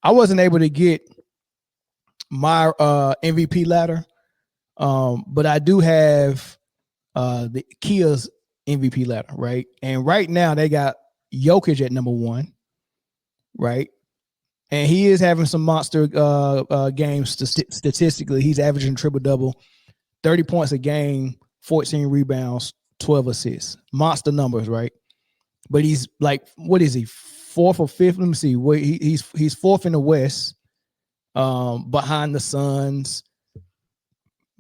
I wasn't able to get my MVP ladder, but I do have the Kia's MVP ladder, right? And right now they got Jokic at number 1, right? And he is having some monster games statistically. He's averaging triple-double, 30 points a game, 14 rebounds, 12 assists. Monster numbers, right? But he's like, what is he, 4th or 5th? Let me see. He's 4th in the West, behind the Suns,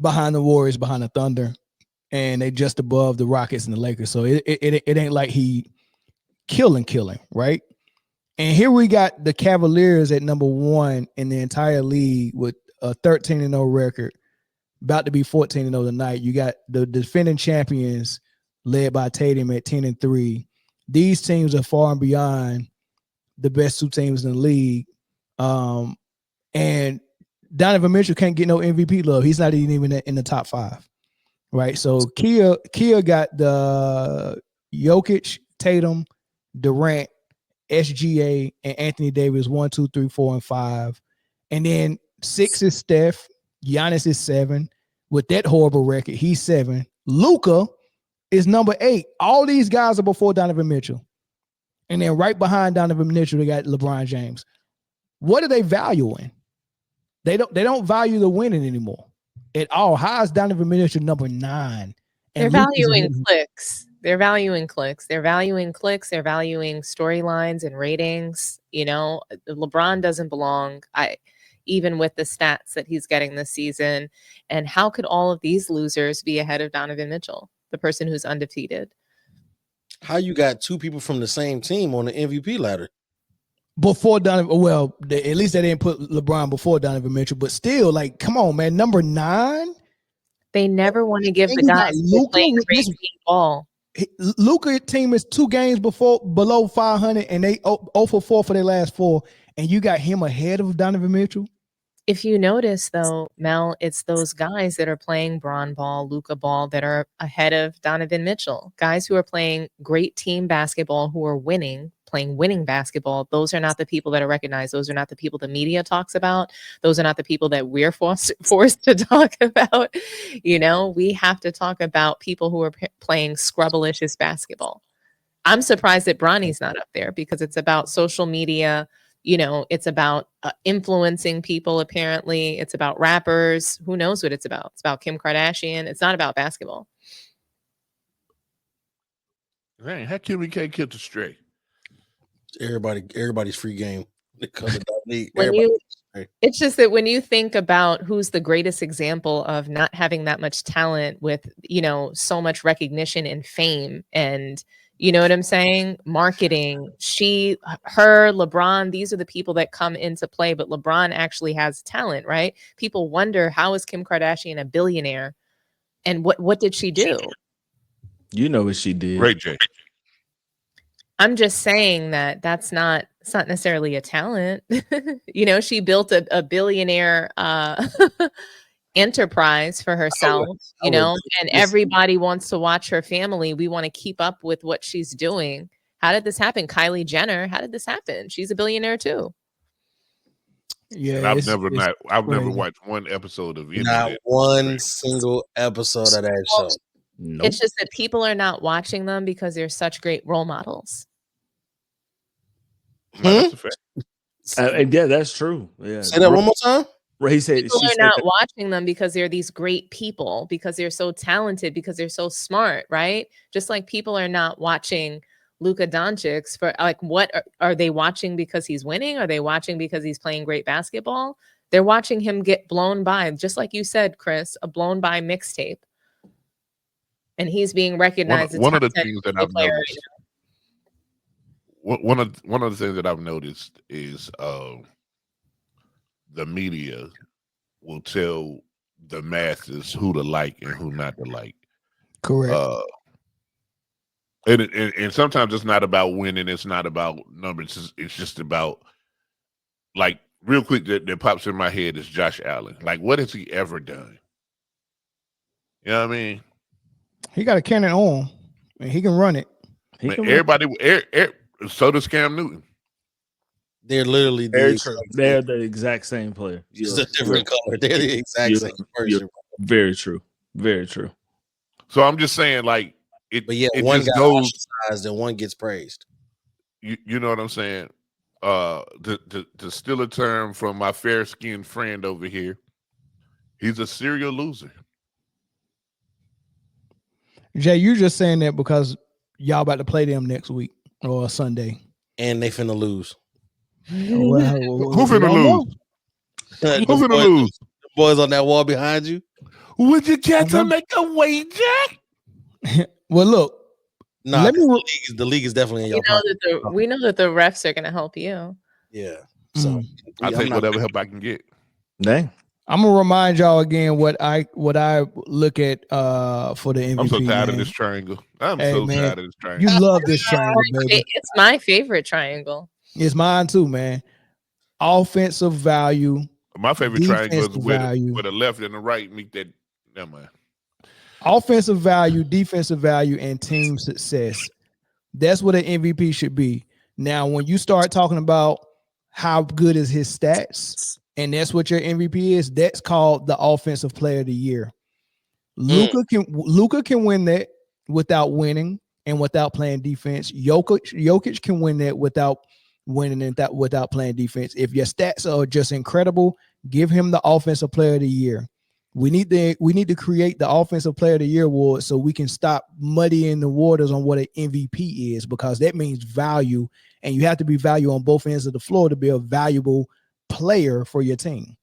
behind the Warriors, behind the Thunder, and they just above the Rockets and the Lakers. So it ain't like he killing, right? And here we got the Cavaliers at number 1 in the entire league with a 13-0 record, about to be 14-0 tonight. You got the defending champions led by Tatum at 10-3. These teams are far and beyond the best 2 teams in the league. And Donovan Mitchell can't get no MVP love. He's not even in the top 5, right? So Kia got the Jokic, Tatum, Durant, SGA, and Anthony Davis 1, 2, 3, 4, and 5. And then 6 is Steph. Giannis is 7. With that horrible record, he's 7. Luka is number 8. All these guys are before Donovan Mitchell. And then right behind Donovan Mitchell, they got LeBron James. What are they valuing? They don't value the winning anymore at all. How is Donovan Mitchell number 9? They're valuing clicks. They're valuing clicks. They're valuing storylines and ratings. You know, LeBron doesn't belong. Even with the stats that he's getting this season. And how could all of these losers be ahead of Donovan Mitchell, the person who's undefeated? How you got 2 people from the same team on the MVP ladder? Before Donovan, well, at least they didn't put LeBron before Donovan Mitchell, but still, like, come on, man, number 9. They never want to give the guys who play great ball. Luka team is 2 games below 500, and they 0 for 4 for their last 4, and you got him ahead of Donovan Mitchell. If you notice, though, Mel, it's those guys that are playing Bron ball, Luka ball that are ahead of Donovan Mitchell. Guys who are playing great team basketball, who are winning, playing winning basketball. Those are not the people that are recognized. Those are not the people the media talks about. Those are not the people that we're forced to talk about. You know, we have to talk about people who are playing scrubbalicious basketball. I'm surprised that Bronny's not up there because it's about social media. You know, it's about influencing people, apparently. It's about rappers. Who knows what it's about? It's about Kim Kardashian. It's not about basketball. Dang, how can we can't get astray? Everybody's free game. It's just that when you think about who's the greatest example of not having that much talent with, you know, so much recognition and fame and, you know what I'm saying? Marketing, her, LeBron, these are the people that come into play, but LeBron actually has talent, right? People wonder, how is Kim Kardashian a billionaire? And what did she do? You know what she did. Great, Jay. I'm just saying it's not necessarily a talent. You know, she built a billionaire enterprise for herself, you know, and everybody wants to watch her family. We want to keep up with what she's doing. How did this happen? Kylie Jenner, how did this happen? She's a billionaire too. Yeah, I've never watched one episode of it. Not one single episode of that show. Nope. It's just that people are not watching them because they're such great role models. That's a fact. Yeah, that's true. Yeah. Say that one more time. He said people are not watching them because they're these great people, because they're so talented, because they're so smart, right? Just like people are not watching Luka Doncic for, like, what are they watching because he's winning? Are they watching because he's playing great basketball? They're watching him get blown by, just like you said, Chris, a blown by mixtape. And he's being recognized as one of the things that I've noticed. One of the things that I've noticed is the media will tell the masses who to like and who not to like. Correct. And sometimes it's not about winning. It's not about numbers. It's just about, like, real quick that pops in my head is Josh Allen. Like, what has he ever done? You know what I mean? He got a cannon on, and he can run it. Everybody, so does Cam Newton. They're literally Very the true. exact They're same. the exact same player. Just a different color. They're the exact same person. Very true. Very true. So I'm just saying, like, But yeah, it one just got goes. ostracized and one gets praised. You know what I'm saying? To steal a term from my fair-skinned friend over here, he's a serial loser. Jay, you just saying that because y'all about to play them next week or Sunday. And they finna lose. Well, Who finna lose? The Who finna lose? The boys on that wall behind you. Would you care to make a wager? Well, look. Nah, Let me the league is definitely in your pocket. We know that the refs are going to help you. Yeah. So I'll take whatever help I can get. Dang. I'm gonna remind y'all again what I look at for the MVP. I'm so tired man. of this triangle. I'm Hey, so man, tired of this triangle. You love this triangle, baby. It's my favorite triangle. It's mine too, man. Offensive value. My favorite triangle is where value. the left and the right meet that. Never mind. Offensive value, defensive value, and team success. That's what an MVP should be. Now, when you start talking about how good is his stats, and that's what your MVP is, that's called the Offensive Player of the Year. Luka can win that without winning and without playing defense. Jokic can win that without winning and without playing defense. If your stats are just incredible, give him the Offensive Player of the Year. We need to create the Offensive Player of the Year award so we can stop muddying the waters on what an MVP is, because that means value, and you have to be value on both ends of the floor to be a valuable player for your team.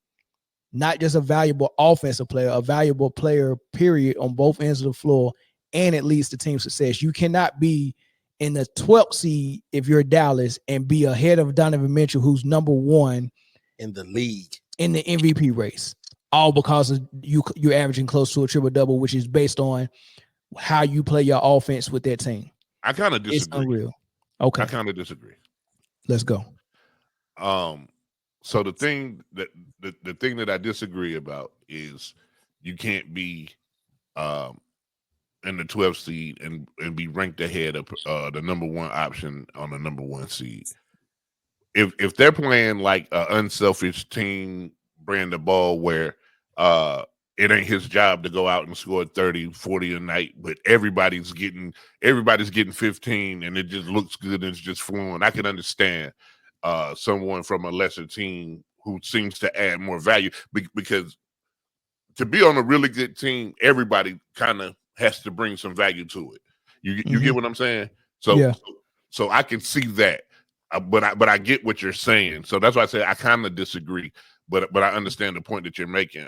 Not just a valuable offensive player, a valuable player, period, on both ends of the floor, and it leads to team success. You cannot be in the 12th seed if you're Dallas and be ahead of Donovan Mitchell, who's number one in the league in the MVP race, all because of you're averaging close to a triple-double, which is based on how you play your offense with that team. I kind of disagree. It's unreal. Okay. I kind of disagree. Let's go. So the thing that I disagree about is you can't be in the 12th seed and be ranked ahead of the number one option on the number one seed. If they're playing like an unselfish team brand of ball where it ain't his job to go out and score 30, 40 a night, but everybody's getting 15 and it just looks good and it's just flowing, I can understand someone from a lesser team who seems to add more value, because to be on a really good team, everybody kind of has to bring some value to it. You get what I'm saying? So yeah. So I can see that, but I get what you're saying. So that's why I say I kind of disagree, but I understand the point that you're making.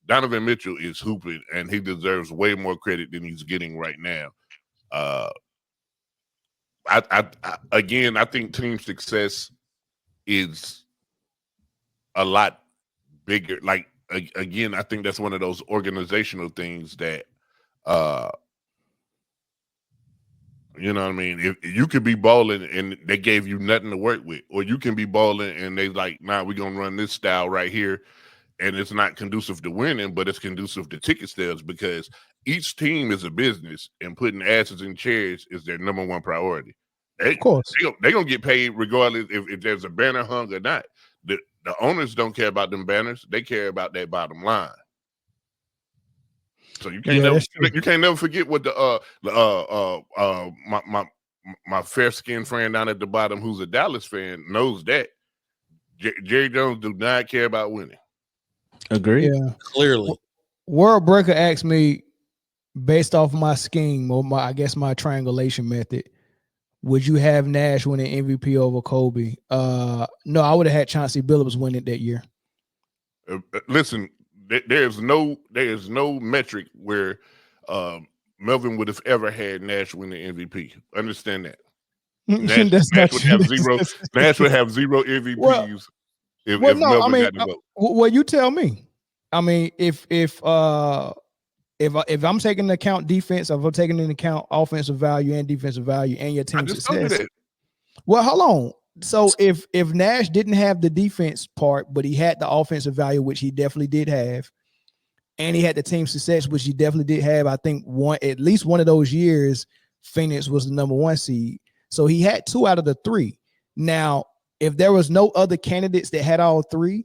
Donovan Mitchell is hooping, and he deserves way more credit than he's getting right now. I think team success is a lot bigger. Like, again, I think that's one of those organizational things that, you know what I mean? If you could be balling and they gave you nothing to work with, or you can be balling and they like, nah, we're going to run this style right here. And it's not conducive to winning, but it's conducive to ticket sales, because each team is a business and putting asses in chairs is their number one priority. Of course. They're going to get paid regardless if there's a banner hung or not. The owners don't care about them banners. They care about that bottom line. So you can't never forget what my fair-skinned friend down at the bottom who's a Dallas fan knows that. Jerry Jones do not care about winning. Agreed. Yeah. Clearly. World Breaker asked me, based off my scheme or my triangulation method, would you have Nash winning MVP over Kobe? No, I would have had Chauncey Billups win it that year. Listen, there's no metric where Melvin would have ever had Nash win the MVP. Understand that. Nash would have zero MVPs. Well, you tell me. I mean, if I'm taking into account defense, if I'm taking into account offensive value and defensive value and your team success. Well, hold on. So if Nash didn't have the defense part, but he had the offensive value, which he definitely did have, and he had the team success, which he definitely did have, I think at least one of those years, Phoenix was the number one seed. So he had 2 out of the 3. Now, if there was no other candidates that had all three,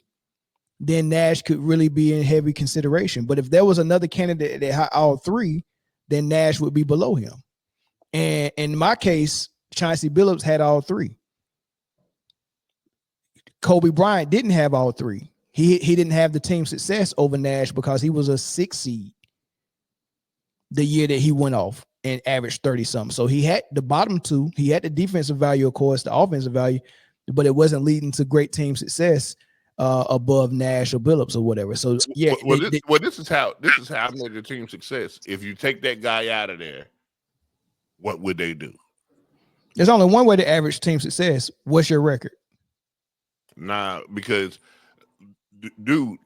then Nash could really be in heavy consideration. But if there was another candidate that had all three, then Nash would be below him. And in my case, Chauncey Billups had all three. Kobe Bryant didn't have all three. He didn't have the team success over Nash because he was a 6 seed the year that he went off and averaged 30 something. So he had the bottom two. He had the defensive value, of course, the offensive value, but it wasn't leading to great team success above Nash or Billups or whatever. So yeah. This is how I measure team success. If you take that guy out of there, what would they do? There's only one way to average team success. What's your record? Nah, because dude,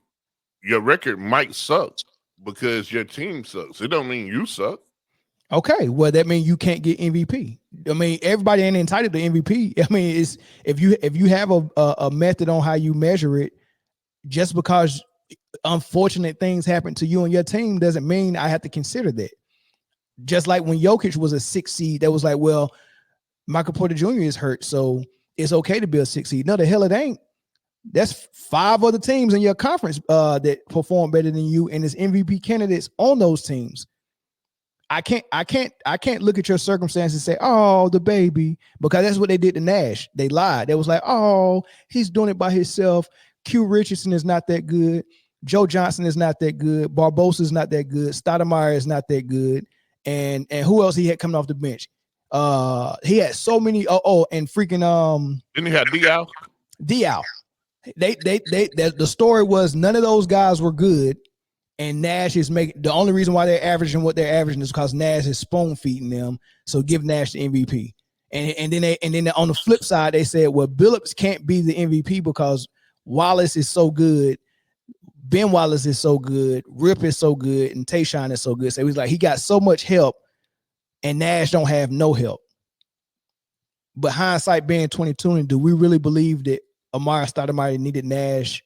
your record might suck because your team sucks. It don't mean you suck. Okay, well that means you can't get MVP. I mean, everybody ain't entitled to MVP. I mean, it's if you have a method on how you measure it, just because unfortunate things happen to you and your team doesn't mean I have to consider that. Just like when Jokic was a 6 seed, that was like, well, Michael Porter Jr. is hurt, so it's okay to be a 6 seed. No, the hell it ain't. That's 5 other teams in your conference that perform better than you, and there's MVP candidates on those teams. I can't look at your circumstances and say, oh, the baby, because that's what they did to Nash. They lied. They was like, oh, he's doing it by himself. Q Richardson is not that good. Joe Johnson is not that good. Barbosa is not that good. Stoudemire is not that good. And who else he had coming off the bench? He had so many. And freaking Didn't he have Diaw? Diaw. The story was none of those guys were good, and Nash is making the only reason why they're averaging what they're averaging is because Nash is spoon feeding them. So give Nash the MVP. And then on the flip side, they said, well, Billups can't be the MVP because Wallace is so good, Ben Wallace is so good, Rip is so good, and Tayshaun is so good. So it was like he got so much help, and Nash don't have no help. But hindsight being 2020, do we really believe that Amari Stoudemire needed Nash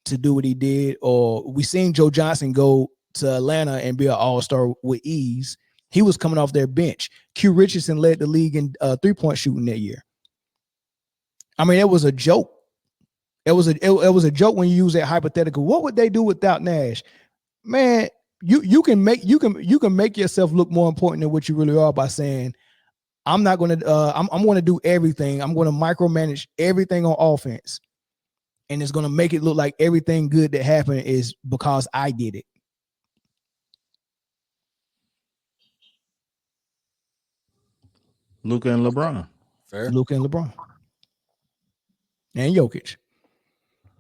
to do what he did? Or we seen Joe Johnson go to Atlanta and be an all-star with ease. He was coming off their bench. Q Richardson led the league in three-point shooting that year. I mean, it was a joke. It was a joke when you use that hypothetical. What would they do without Nash? Man, you can make yourself look more important than what you really are by saying, I'm not going to I'm going to do everything. I'm going to micromanage everything on offense. And it's going to make it look like everything good that happened is because I did it. Luka and LeBron. Fair. Luka and LeBron. And Jokic.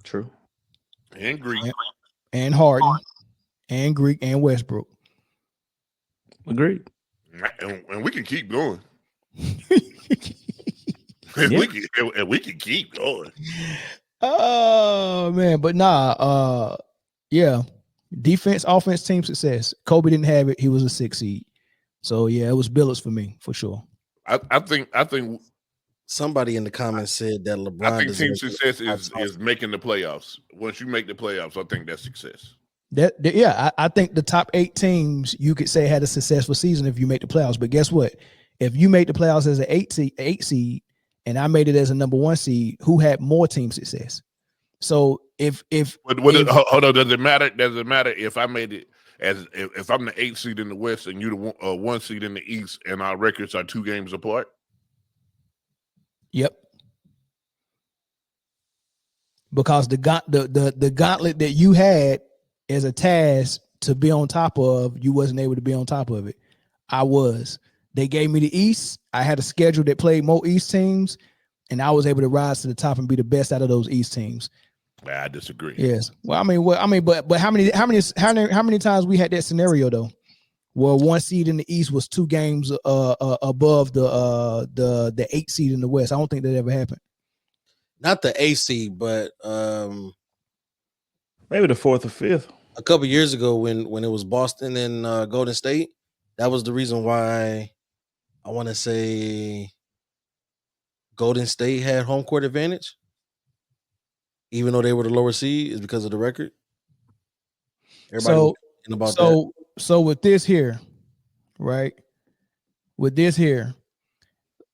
True. And Greek. And Harden. And Greek and Westbrook. Agreed. And we can keep going. Yeah. We can keep going. Oh man, but yeah. Defense, offense, team success. Kobe didn't have it. He was a 6 seed. So yeah, it was Billups for me, for sure. I think Somebody in the comments said that LeBron. I think team success is making the playoffs. Once you make the playoffs, I think that's success. I think the top 8 teams you could say had a successful season if you make the playoffs. But guess what? If you make the playoffs as an 8 seed, and I made it as a number 1 seed, who had more team success? So hold on, does it matter? Does it matter if I made it as if I'm the 8th seed in the West and you the 1 seed in the East, and our records are 2 games apart? Yep. Because the gauntlet that you had as a task to be on top of, you wasn't able to be on top of it. I was. They gave me the East. I had a schedule that played more East teams, and I was able to rise to the top and be the best out of those East teams. I disagree. Yes. Well, but how many times we had that scenario though, where 1 seed in the East was 2 games above the 8 seed in the West? I don't think that ever happened. Not the AC, but Maybe the 4th or 5th. a couple years ago when it was Boston and Golden State. That was the reason why I want to say Golden State had home court advantage, even though they were the lower seed, is because of the record. Everybody was thinking about that. So with this here, right? With this here,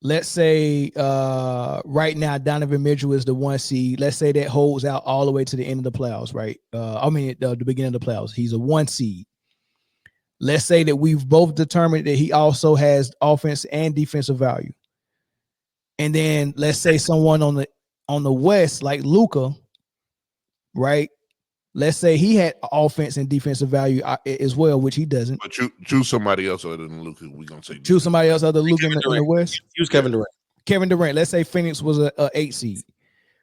let's say right now Donovan Mitchell is the 1 seed. Let's say that holds out all the way to the end of the playoffs, right? The beginning of the playoffs. He's a 1 seed. Let's say that we've both determined that he also has offense and defensive value. And then let's say someone on the West like Luka, right? Let's say he had offense and defensive value as well, which he doesn't. But choose somebody else other than Luka. We're gonna say choose somebody else other than Luka in the West. Use Kevin Durant. Kevin Durant. Let's say Phoenix was a 8 seed,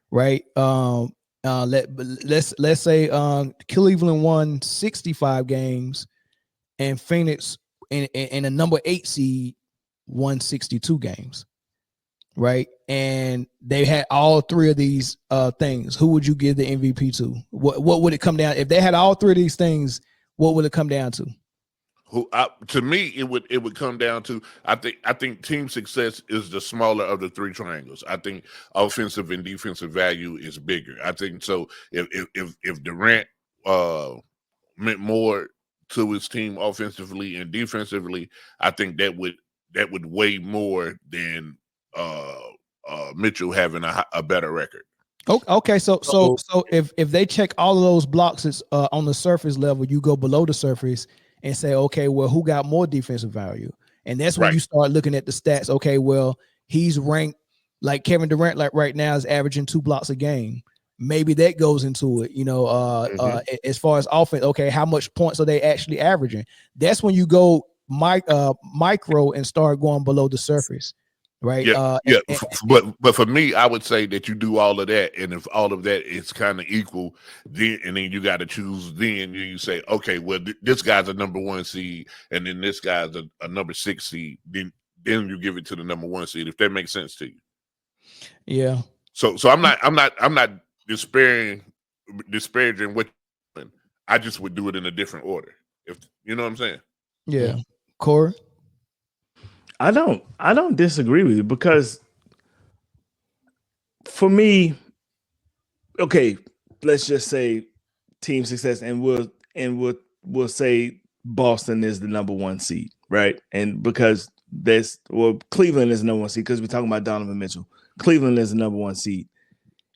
right? Let's say Cleveland won 65 games, and Phoenix in a number 8 seed won 62 games, right? And they had all three of these things. Who would you give the MVP to? What would it come down if they had all three of these things? What would it come down to? To me, it would come down to I think team success is the smaller of the three triangles. I think offensive and defensive value is bigger. I think so. If Durant meant more to his team offensively and defensively, I think that would weigh more than Mitchell having a better record. Okay, so if they check all of those blocks on the surface level, you go below the surface and say, okay, well, who got more defensive value? And that's when you start looking at the stats. Okay, well, he's ranked like Kevin Durant, like right now is averaging 2 blocks a game. Maybe that goes into it, as far as offense. Okay, how much points are they actually averaging? That's when you go micro and start going below the surface. Right. But for me, I would say that you do all of that, and if all of that is kind of equal, then you got to choose. Then you say, okay, well, this guy's a number 1 seed, and then this guy's a number 6 seed. Then you give it to the number 1 seed, if that makes sense to you. Yeah. So I'm not disparaging what you're doing. I just would do it in a different order. If you know what I'm saying. Yeah. Corey. I don't disagree with you, because for me, okay, let's just say team success, and we'll say Boston is the number 1 seed, right? And because Cleveland is the number 1 seed, because we're talking about Donovan Mitchell. Cleveland is the number 1 seed,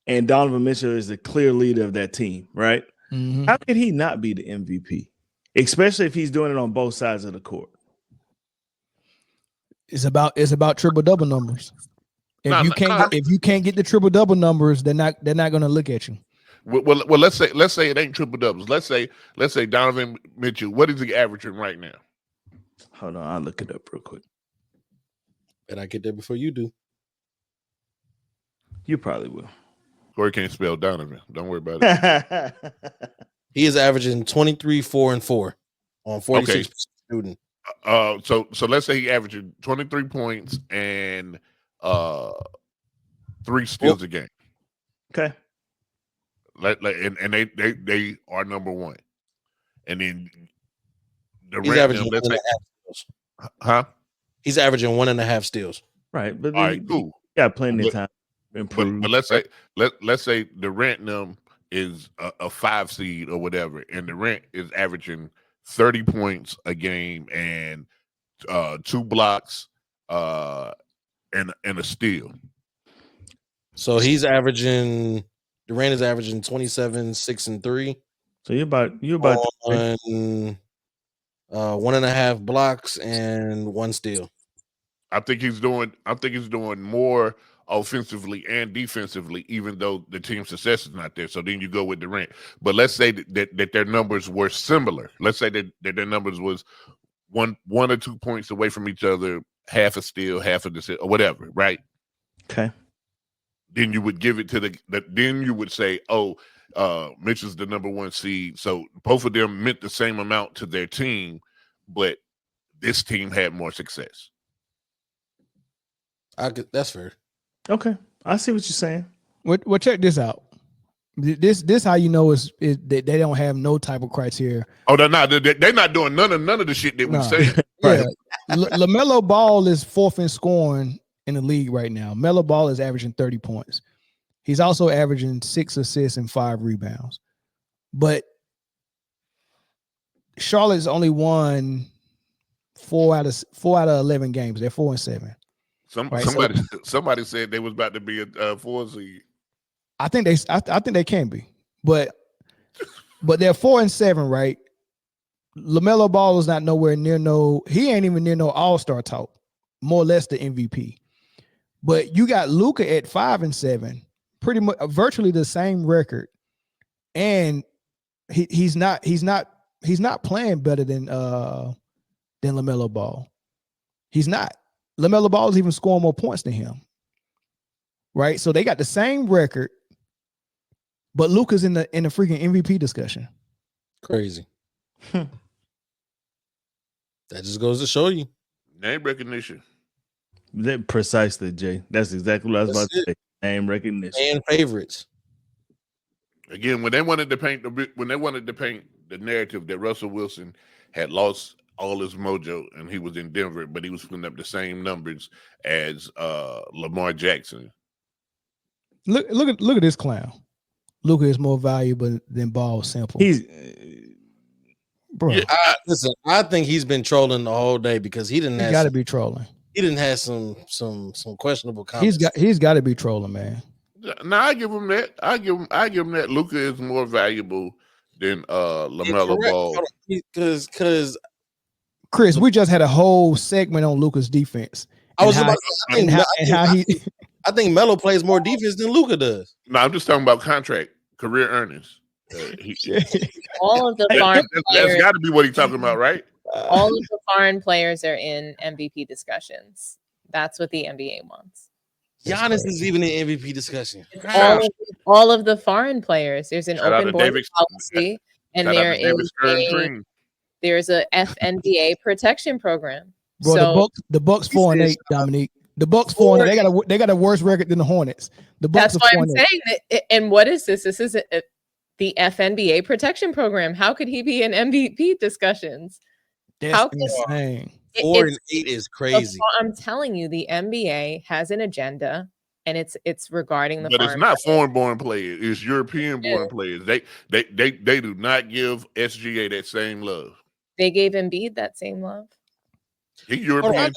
and Donovan Mitchell is the clear leader of that team, right? Mm-hmm. How could he not be the MVP, especially if he's doing it on both sides of the court? It's about triple double numbers. If you can't get the triple double numbers, they're not going to look at you. Well, let's say it ain't triple doubles. Let's say Donovan Mitchell. What is he averaging right now? Hold on, I'll look it up real quick. And I get there before you do. You probably will. Corey can't spell Donovan. Don't worry about it. He is averaging 23, 4, and 4 on 46% shooting. So let's say he averaging 23 points and 3 steals a game. Okay. And they are number 1. And then he's averaging 1.5 steals. Huh? He's averaging 1.5 steals. Right, but all right, cool. Yeah, plenty of time to improve. But let's say Durant is a 5 seed or whatever, and Durant is averaging 30 points a game and 2 blocks and a steal. So Durant is averaging 27, 6, and 3. So you're about on 1.5 blocks and 1 steal. I think he's doing more offensively and defensively, even though the team success is not there. So then you go with Durant. But let's say that their numbers were similar. Let's say that their numbers was one or 2 points away from each other, half a steal, half of the steal, or whatever, right? Okay. Then you would give it to then you would say, Mitchell's the number 1 seed. So both of them meant the same amount to their team, but this team had more success. That's fair. Okay, I see what you're saying. Well, check this out. This how you know is they don't have no type of criteria. Oh, they're not doing none of the shit that we say. Yeah, LaMelo Ball is 4th in scoring in the league right now. Melo Ball is averaging 30 points. He's also averaging 6 assists and 5 rebounds. But Charlotte's only won 4 out of 11 games. They're 4-7. Somebody said they was about to be a 4 seed. I think they can be, but they're 4 and 7, right? LaMelo Ball is not nowhere near he ain't even near no all-star talk, more or less the MVP. But you got Luka at 5 and 7, pretty much virtually the same record, and he's not playing better than LaMelo Ball. He's not. LaMelo Ball is even scoring more points than him, right? So they got the same record, but Luka's in the freaking MVP discussion. Crazy. That just goes to show you name recognition. Precisely, Jay. That's exactly what I was about to say. Name recognition and favorites. Again, when they wanted to paint the narrative that Russell Wilson had lost all his mojo and he was in Denver, but he was putting up the same numbers as Lamar Jackson. Look at this clown. Luka is more valuable than Ball simple. He's bro. Yeah, listen, I think he's been trolling the whole day because he didn't. He got to be trolling. He didn't have some questionable comments. He's got to be trolling, man. No, I give him that. I give him that. Luka is more valuable than LaMelo Ball. Because Chris, we just had a whole segment on Luka's defense. I think Melo plays more defense than Luka does. No, I'm just talking about contract, career earnings. All of the foreign players, that's got to be what he's talking about, right? All of the foreign players are in MVP discussions. That's what the NBA wants. Giannis is even in MVP discussion. All of the foreign players. There's an open board policy, and there's a FNBA protection program. Bro, so the Bucks 4 and 8, Dominique. The Bucks 4 and 8. They got a worse record than the Hornets. The Bucks. That's why I'm saying that. And what is this? This is the FNBA protection program. How could he be in MVP discussions? That's insane. 4 and 8 is crazy. I'm telling you, the NBA has an agenda, and it's regarding the. But it's not foreign-born players; it's European-born players. They do not give SGA that same love. They gave Embiid that same love. He European.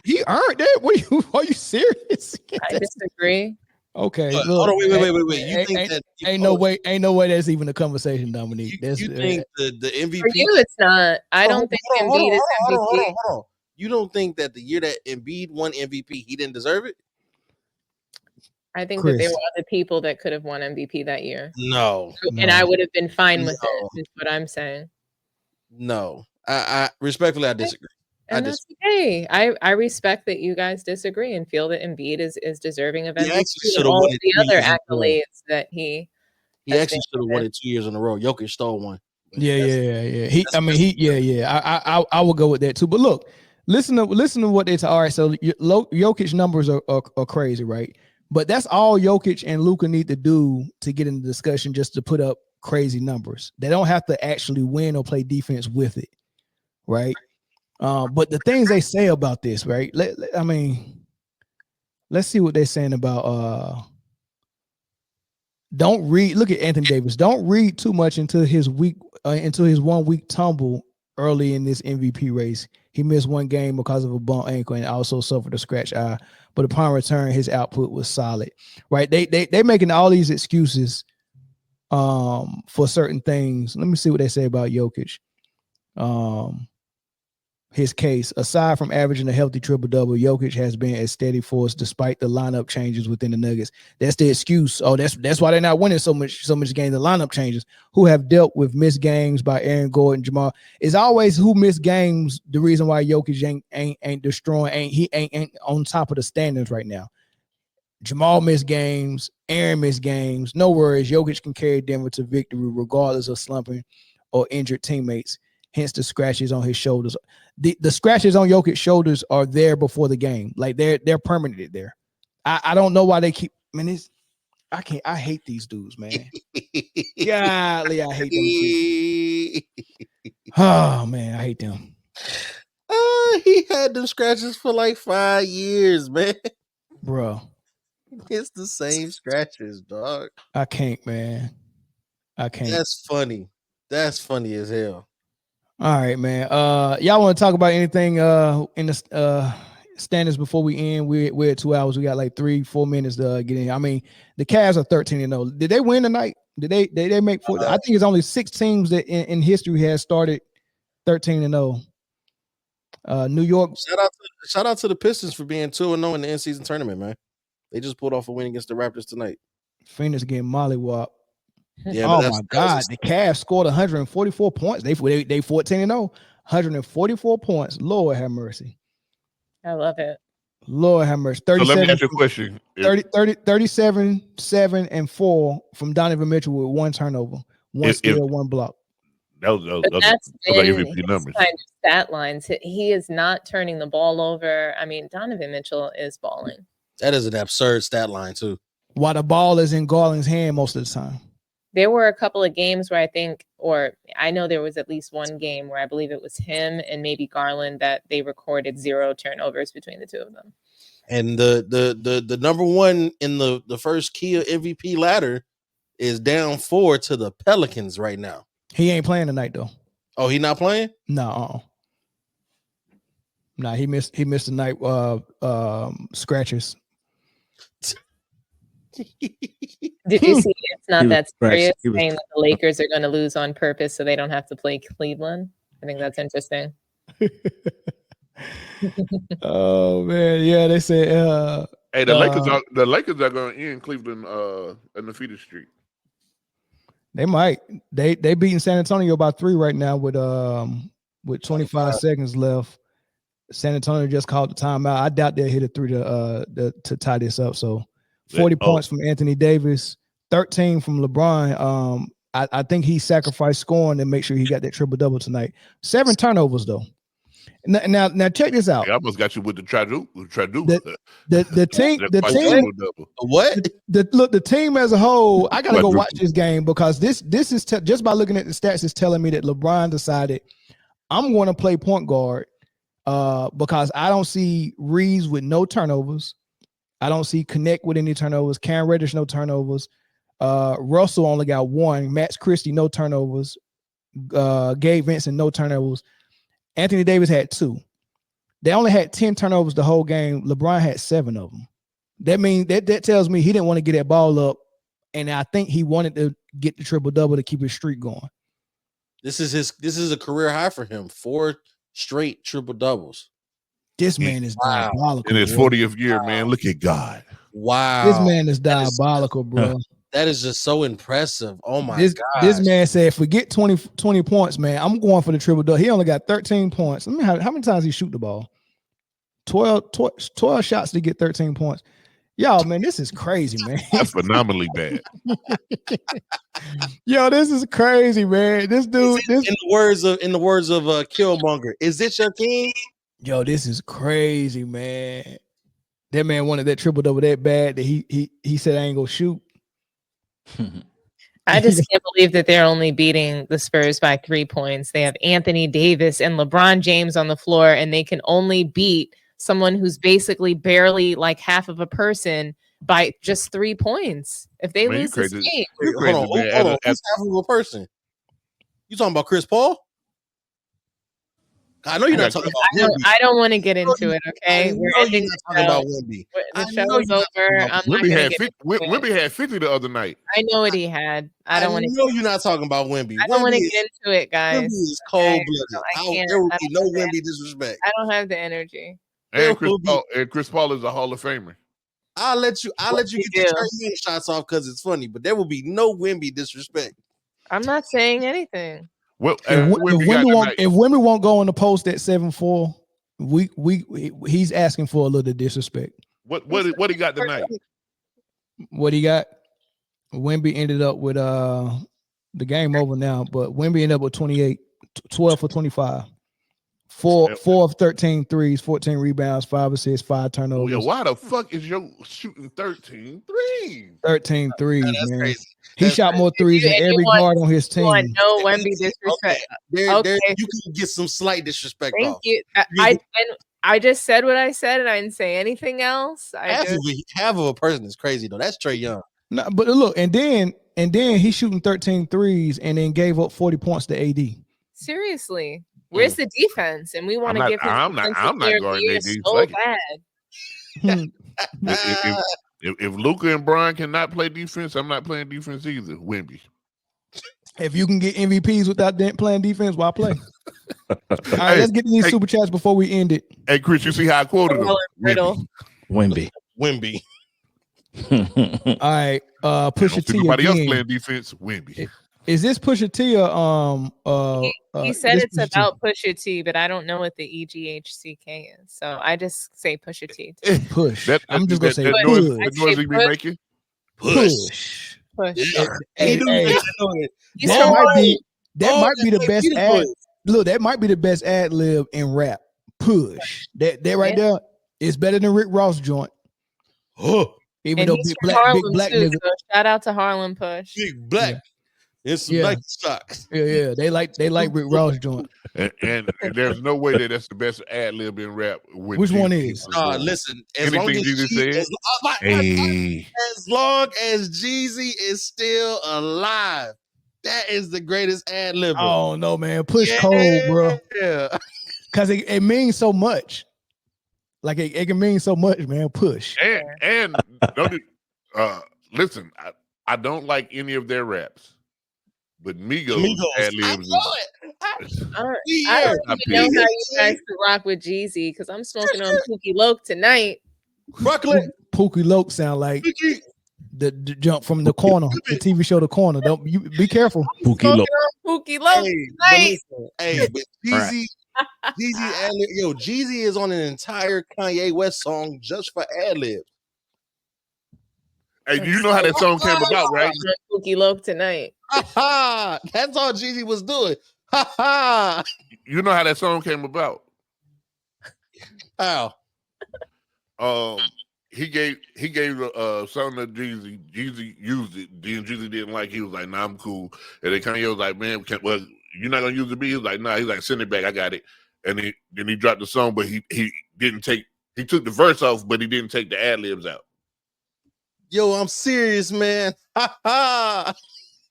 He earned that. Are you serious? I disagree. Okay. Hold on, wait. You think that ain't no way that's even a conversation, Dominique. You think the MVP for you? It's not. I don't think Embiid is MVP. Hold on. You don't think that the year that Embiid won MVP, he didn't deserve it? I think that there were other people that could have won MVP that year. No. And I would have been fine with it, is what I'm saying. No. I respectfully, I disagree. And that's okay. I respect that you guys disagree and feel that Embiid is deserving of MVP and all of the other accolades that he actually should have won it 2 years in a row. Jokic stole one. Yeah. I will go with that too. But look, listen to what they say. All right, so Jokic numbers are crazy, right? But that's all Jokic and Luka need to do to get in the discussion, just to put up crazy numbers. They don't have to actually win or play defense with it, right? But the things they say about this, right? Let's see what they're saying about don't read. Look at Anthony Davis. Don't read too much into his 1 week tumble early in this MVP race. He missed one game because of a bump ankle and also suffered a scratch eye. But upon return, his output was solid. Right? They making all these excuses for certain things. Let me see what they say about Jokic. His case, aside from averaging a healthy triple-double, Jokic has been a steady force despite the lineup changes within the Nuggets. That's the excuse. Oh, that's why they're not winning so much games. The lineup changes. Who have dealt with missed games by Aaron Gordon, Jamal. It's always who missed games. The reason why Jokic ain't destroying, he ain't on top of the standings right now. Jamal missed games. Aaron missed games. No worries. Jokic can carry Denver to victory regardless of slumping or injured teammates. Hence the scratches on his shoulders. The scratches on Jokic's shoulders are there before the game. Like they're permanent there. I don't know why they keep. I hate these dudes, man. Golly, I hate them. Oh man, I hate them. He had them scratches for like 5 years, man. Bro. It's the same scratches, dog. I can't, man. I can't. That's funny. That's funny as hell. All right, man. Y'all want to talk about anything in standings before we end. We're at 2 hours. We got like 3-4 minutes to get in. I mean, the Cavs are 13-0. Did they win tonight? Did they make 4? I think it's only 6 teams that in history has started 13-0. New York. Shout out to the Pistons for being 2-0 in the in-season tournament, man. They just pulled off a win against the Raptors tonight. Phoenix getting mollywopped. Yeah, oh my God! The Cavs scored 144 points. They 14-0, 144 points. Lord have mercy. I love it. Lord have mercy. 37, so let me ask you a question. 37, 7, and 4 from Donovan Mitchell with 1 turnover, 1 steal, 1 block. That's been MVP numbers. Kind of stat lines. He is not turning the ball over. I mean, Donovan Mitchell is balling. That is an absurd stat line too. While the ball is in Garland's hand most of the time. There were a couple of games where I know there was at least one game where I believe it was him and maybe Garland that they recorded 0 turnovers between the two of them. And the number one in the first Kia MVP ladder is down 4 to the Pelicans right now. He ain't playing tonight though. Oh, he not playing? No. Nah, he missed the night scratches. Did you see it's not that serious saying that the Lakers Lakers are going to lose on purpose so they don't have to play Cleveland? I think that's interesting. Oh man, yeah, they said hey, the Lakers are going to end Cleveland undefeated streak. They might. They beating San Antonio by 3 right now with 25 seconds left. San Antonio just called the timeout. I doubt they'll hit a 3 to tie this up. So 40 points from Anthony Davis, 13 from LeBron. I think he sacrificed scoring to make sure he got that triple-double tonight. 7 turnovers, though. Now check this out. I almost got you with the try do. The team. What? The team as a whole. I gotta go watch this game because this is just by looking at the stats is telling me that LeBron decided I'm going to play point guard because I don't see Reeves with no turnovers. I don't see Connect with any turnovers. Cam Reddish no turnovers. Russell only got 1. Max Christie no turnovers. Gabe Vincent no turnovers. Anthony Davis had 2. They only had 10 turnovers the whole game. LeBron had 7 of them. That means that tells me he didn't want to get that ball up, and I think he wanted to get the triple-double to keep his streak going. This is a career high for him. 4 straight triple-doubles. This man is diabolical. In his 40th year, man. Look at God. Wow. This man is diabolical, bro. That is just so impressive. Oh my God. This man said, forget 20 points, man. I'm going for the triple double. He only got 13 points. I mean, how many times he shoot the ball? 12 shots to get 13 points. Y'all, man, this is crazy, man. That's phenomenally bad. Yo, this is crazy, man. This dude, in the words of Killmonger, is this your king? Yo, this is crazy, man. That man wanted that triple double that bad that he said I ain't gonna shoot. I just can't believe that they're only beating the Spurs by 3 points. They have Anthony Davis and LeBron James on the floor, and they can only beat someone who's basically barely like half of a person by just 3 points. If they lose this game, hold on. Who's half of a person? You talking about Chris Paul? I know you're not talking about Wemby. I don't want to get into it, okay? We're ending the show. About Wemby. The show is over. Wemby had 50 the other night. I know what he had. I don't want to. know you're not talking about Wemby. I don't want to get into it, guys. Wemby is cold-blooded. There will be no Wemby disrespect. I don't have the energy. And Chris Paul is a Hall of Famer. I'll let you get your shots off because it's funny, but there will be no Wemby disrespect. I'm not saying anything. Well, if Wemby won't go on the post at 7-4, he's asking for a little disrespect. What he got tonight? What he got? Wemby ended up with the game over now, but Wemby ended up with 28, 12 for 25. 4 of 13 threes, 14 rebounds, 5 assists, 5 turnovers. Yeah, why the fuck is yo shooting 13 threes? 13 threes, man. Crazy. He shot more threes than every guard on his team. No Wemby disrespect. Okay. You can get some slight disrespect. Thank you. I just said what I said, and I didn't say anything else. Half of a person is crazy though. That's Trae Young. No, but look, and then he's shooting 13 threes and then gave up 40 points to AD. Seriously. Where's the defense? And we want to give him I'm not guarding their D so second. bad. If Luka and Bron cannot play defense, I'm not playing defense either. Wemby. If you can get MVPs without playing defense, why play? All right, let's get to these super chats before we end it. Hey, Chris, you see how I quoted him? Wemby. All right, Pusha T Nobody else again. playing defense. Wemby. Is this Pusha T or he said it's about Pusha T, but I don't know what the EGHCK is, so I just say Pusha T. Push. I'm just gonna say that push. noise he be making. Push. Push. That might be the best ad. Look, that might be the best ad lib in rap. Push. That right there is better than Rick Ross joint. Oh, even And though he's big from black Harlem too, nigga. so shout out to Harlem Push. big black. It's some Yeah. Nike socks. Yeah, they like Rick Ross joint. And there's no way that that's the best ad lib in rap. Which one is? Listen, as long Anything as, Jeezy said? as long as Jeezy is still alive, that is the greatest ad lib. Oh no, man, push cold, bro. Yeah. Cause it means so much. Like it can mean so much, man. Push. And don't listen, I don't like any of their raps, but Migos ad libs. I don't even know how you guys could rock with Jeezy because I'm smoking on Pookie Loke tonight. Brooklyn. Pookie Loke sound like the jump from The Corner, the TV show The Corner. Don't you be careful. Pookie Loke. Pookie Loke tonight. But Jeezy, Jeezy is on an entire Kanye West song just for ad libs. Hey, you know how that song came about, right? Pookie Loke tonight. That's all Jeezy was doing. You know how that song came about? How? He gave a song to Jeezy. Jeezy used it. Then Jeezy didn't like it. He was like, "Nah, I'm cool." And then Kanye was like, "Man, well, you're not gonna use the beat." He was like, "Nah." He's like, "Send it back. I got it." And then he dropped the song, but he didn't take. He took the verse off, but he didn't take the ad libs out. Yo, I'm serious, man.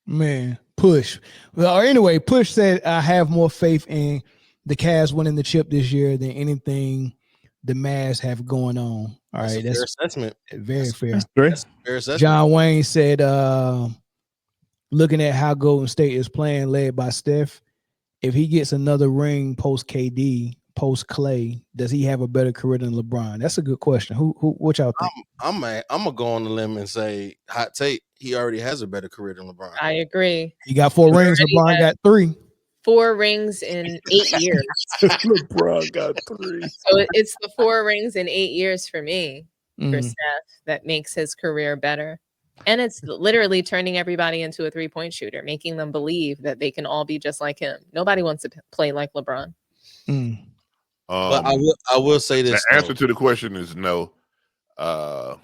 Man, Push. Well, anyway, Push said, "I have more faith in the Cavs winning the chip this year than anything the Mavs have going on." All right, that's fair assessment. Very fair. That's fair assessment. John Wayne said, looking at how Golden State is playing, led by Steph, if he gets another ring post KD, post Clay, does he have a better career than LeBron? That's a good question. Who what y'all think? I'm gonna go on the limb and say, hot take, he already has a better career than LeBron. I agree. He got 4 rings. LeBron got 3. 4 rings in 8 years. LeBron got 3. So it's the 4 rings in 8 years for me, for Steph, that makes his career better. And it's literally turning everybody into a 3-point shooter, making them believe that they can all be just like him. Nobody wants to play like LeBron. But I will say this. The answer to the question is no. But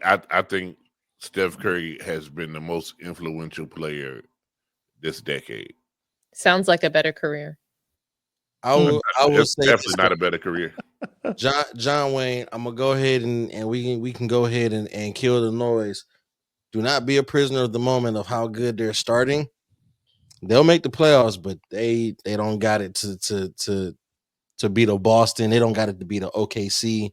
I think Steph Curry has been the most influential player this decade. Sounds like a better career. I will say definitely not a better career. John Wayne, I'm gonna go ahead and we can go ahead and kill the noise. Do not be a prisoner of the moment of how good they're starting. They'll make the playoffs, but they don't got it to beat a Boston. They don't got it to beat a OKC.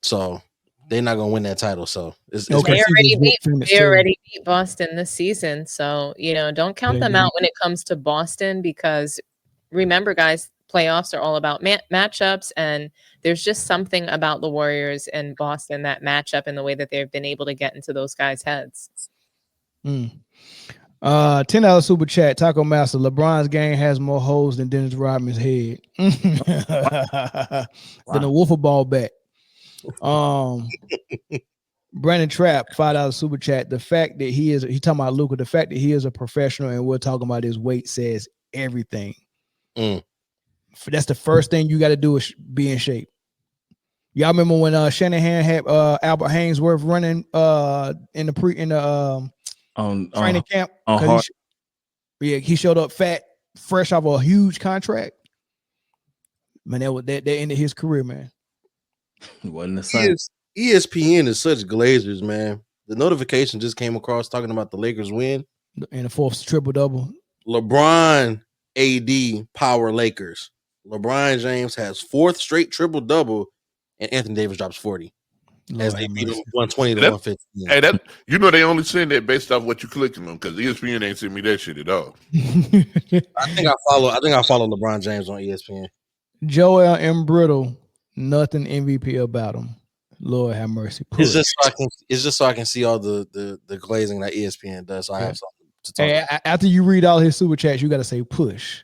So they're not gonna win that title. So it's okay. They already beat Boston this season. So don't count them out when it comes to Boston, because remember, guys, playoffs are all about matchups, and there's just something about the Warriors and Boston that match up in the way that they've been able to get into those guys' heads. $10 super chat. Taco Master. LeBron's game has more holes than Dennis Rodman's head. Than a wiffle ball bat. Brandon Trapp, $5 super chat. The fact that he's talking about Luka. The fact that he is a professional and we're talking about his weight says everything. That's the first thing you got to do is be in shape. Y'all remember when Shanahan had Albert Hainsworth running in the training camp? He showed up fat, fresh off a huge contract. Man, that ended his career, man. Wasn't the same. ESPN is such glazers, man. The notification just came across talking about the Lakers win and the 4th triple double. LeBron, AD, power Lakers. LeBron James has 4th straight triple-double, and Anthony Davis drops 40. Lord As they have beat him mercy. 120 to That- 115. Hey, that you know they only send that based off what you clicking on because ESPN ain't send me that shit at all. I think I follow LeBron James on ESPN. Joel M. Brittle, nothing MVP about him. Lord have mercy. It's just so I can see all the glazing that ESPN does. So I have something to talk Hey, about. after you read all his super chats, you got to say push.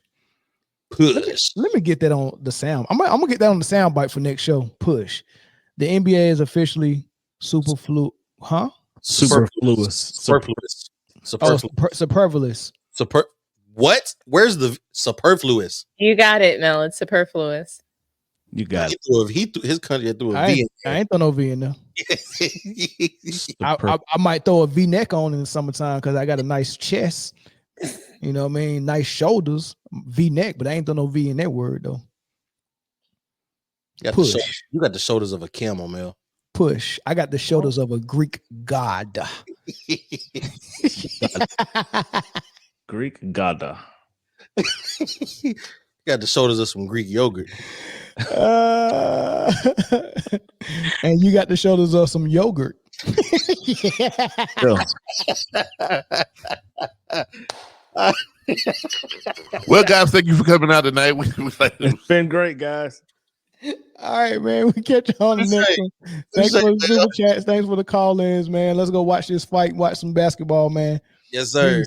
Push. Let me get that on the sound. I'm gonna get that on the sound bite for next show. Push. The NBA is officially superfluous. Superfluous. Oh, superfluous. What? Where's the superfluous? You got it, Mel. It's superfluous. You got it. His country threw a I V. ain't throw no V in there. I might throw a V-neck on in the summertime because I got a nice chest. You know what I mean? Nice shoulders, V-neck, but I ain't throw no V in that word though. You got the shoulders of a camel, Mel. Push. I got the shoulders of a Greek god. Greek Gada. You got the shoulders of some Greek yogurt. And you got the shoulders of some yogurt. Well, guys, thank you for coming out tonight. It's been great, guys. All right, man. We catch you on the next one. Thanks for the super chats. Thanks for the call-ins, man. Let's go watch this fight. Watch some basketball, man. Yes, sir.